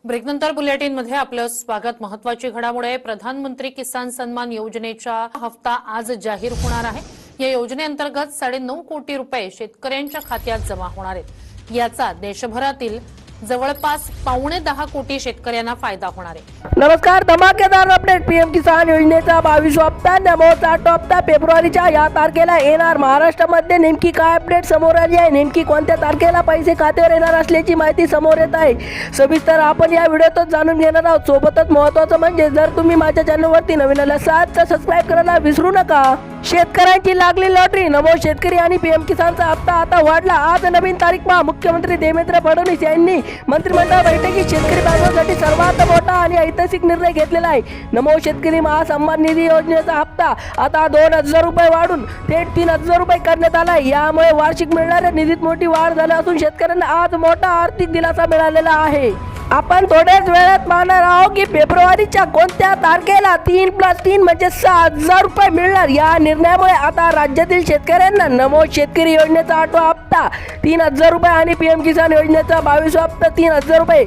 ब्रेकनंतर बुलेटिनमध्ये आपलं स्वागत। महत्त्वाची घडामोड आहे। प्रधानमंत्री किसान सन्मान योजनेचा हप्ता आज जाहीर होणार आहे। या योजनेअंतर्गत 9.5 कोटी रुपये शेतकऱ्यांच्या खात्यात जमा होणार आहेत। याचा देशभरातील जवळपास 9.25 कोटी शेतकऱ्यांना फायदा होणार आहे। नमस्कार, धमाकेदार अपडेट। पीएम किसान योजनेचा 22वा हप्ता नमोचा हप्ता फेब्रुवारीच्या या तारखेला येणार। महाराष्ट्रामध्ये नेमकी काय अपडेट समोर आली आहे, नेमकी कोणत्या तारखेला पैसे खात्यावर येणार असल्याची माहिती समोर येत आहे। सविस्तर आपण या व्हिडिओतच जाणून घेणार आहोत। सोबतच महत्त्वाचं म्हणजे जर तुम्ही माझ्या चॅनलवरती नवीन आलात तर सबस्क्राइब करायला विसरू नका। शेतकऱ्यांची लागली लॉटरी, नमो शेतकरी आणि पीएम किसानचा हप्ता आता वाढला। आज नवीन तारीख पहा। मुख्यमंत्री देवेंद्र फडणवीस यांनी मंत्रिमंडळ बैठकीत शेतकरी बांधवांसाठी सर्वात मोठा आणि ऐतिहासिक निर्णय घेतलेला आहे। नमो शेतकरी महासन्मान निधी योजनेचा हप्ता आता 2,000 रुपये वाढून थेट 3,000 रुपये करण्यात आला आहे। यामुळे वार्षिक मिळणाऱ्या निधीत मोठी वाढ झाली असून शेतकऱ्यांना आज मोठा आर्थिक दिलासा मिळालेला आहे। आपण थोड्याच वेळात पाहणार आहोत की फेब्रुवारीच्या कोणत्या तारखेला 3+3 म्हणजे 6,000 रुपये मिळणार। या निर्णयामुळे आता राज्यातील शेतकऱ्यांना नमो शेतकरी योजनेचा 8वा हप्ता 3,000 रुपये आणि पीएम किसान योजनेचा 22वा हप्ता 3,000 रुपये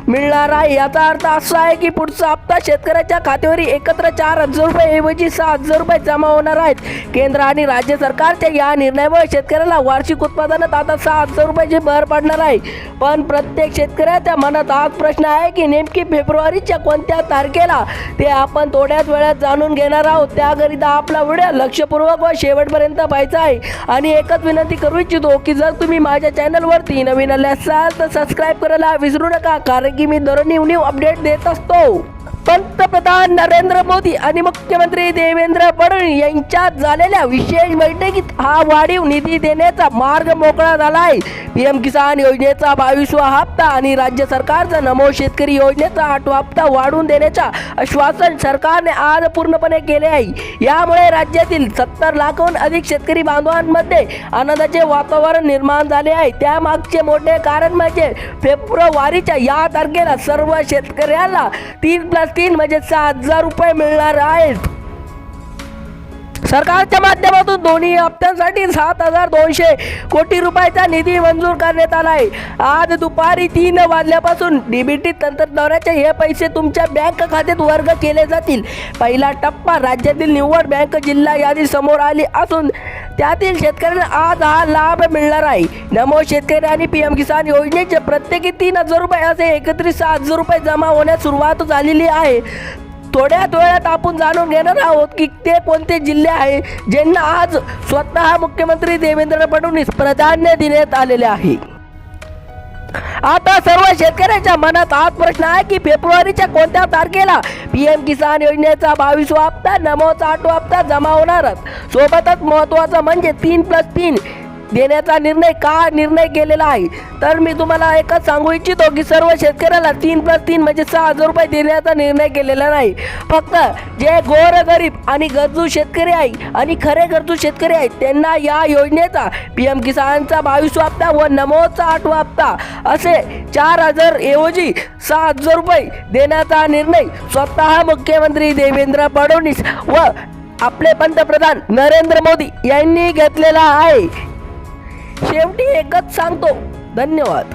मिळणार आहे। याचा अर्थ असा आहे की पुढचा हप्ता शेतकऱ्याच्या खात्यावर एकत्र 4,000 रुपये ऐवजी 6,000 रुपये जमा होणार आहेत। केंद्र आणि राज्य सरकारच्या या निर्णयामुळे शेतकऱ्याला वार्षिक उत्पादनात आता 6,000 रुपयाची भर पडणार आहे। पण प्रत्येक शेतकऱ्याच्या मनात प्रश्न आहे की नेमकी फेब्रुवारीच्या कोणत्या तारखेला, ते आपण थोड्याच वेळात जाणून घेणार आहोत। त्याकरिता आपला व्हिडिओ लक्षपूर्वक व शेवटपर्यंत पाहायचा आहे। आणि एकच विनंती करू इच्छितो की जर तुम्ही माझ्या चॅनलवरती नवीन आले असाल तर सबस्क्राइब करायला विसरू नका, कारण की मी दररोज न्यू अपडेट देत असतो। पंतप्रधान नरेंद्र मोदी आणि मुख्यमंत्री देवेंद्र फडणवीस यांच्यात झालेल्या विशेष बैठकीत हा वाढीव निधी देण्याचा मार्ग मोकळा झाला आहे। पीएम किसान योजनेचा 22वा हप्ता आणि राज्य सरकारचा नमो शेतकरी योजनेचा 8वा हप्ता वाढवून देण्याचे आश्वासन सरकारने आज पूर्णपणे केले आहे। यामुळे राज्यातील 70 लाखाहून अधिक शेतकरी बांधवांमध्ये आनंदाचे वातावरण निर्माण झाले आहे। त्यामागचे मोठे कारण म्हणजे फेब्रुवारीच्या या तारखेला सर्व शेतकऱ्यांना 3+3 म्हणजे 6,000 रुपये मिळणार आहेत। सरकारच्या माध्यमातून दोन्ही हप्त्यांसाठी 7,200 कोटी रुपयाचा निधी मंजूर करण्यात आला आहे। आज दुपारी 3 वाजल्यापासून डीबीटी तंत्रज्ञानाचे हे पैसे तुमच्या बँक खात्यात वर्ग केले जातील। पहिला टप्पा राज्यातील निवड बँक जिल्हा यादी समोर आली असून त्यातील शेतकऱ्यांना आज हा लाभ मिळणार आहे। नमो शेतकरी आणि पीएम किसान योजनेचे प्रत्येकी 3,000 रुपये असे एकत्रित 6,000 रुपये जमा होण्यास सुरुवात झालेली आहे। थोड्याच वेळात आपण जाणून घेणार आहोत की ते कोणते जिल्हे आहे ज्यांना आज स्वतः मुख्यमंत्री देवेंद्र फडणवीस प्राधान्य देण्यात आलेले आहे। आता सर्व शेतकऱ्यांच्या मनात हाच प्रश्न आहे की फेब्रुवारीच्या कोणत्या तारखेला पीएम किसान योजनेचा 22वा हप्ता नमोचा 8वा हप्ता जमा होणार। सोबतच महत्त्वाचं म्हणजे 3+3 देण्याचा निर्णय केलेला आहे। तर मी तुम्हाला एकच सांगू इच्छितो की सर्व शेतकऱ्याला 3+3 म्हणजे 6,000 रुपये देण्याचा निर्णय केलेला नाही। फक्त जे गोरगरीब आणि गरजू शेतकरी आहे आणि खरे गरजू शेतकरी आहेत त्यांना या योजनेचा पीएम किसानचा 22वा हप्ता व नमोचा 8वा हप्ता असे 4,000 ऐवजी 6,000 रुपये देण्याचा निर्णय स्वतः मुख्यमंत्री देवेंद्र फडणवीस व आपले पंतप्रधान नरेंद्र मोदी यांनी घेतलेला आहे। शेवटी एकच सांगतो, धन्यवाद।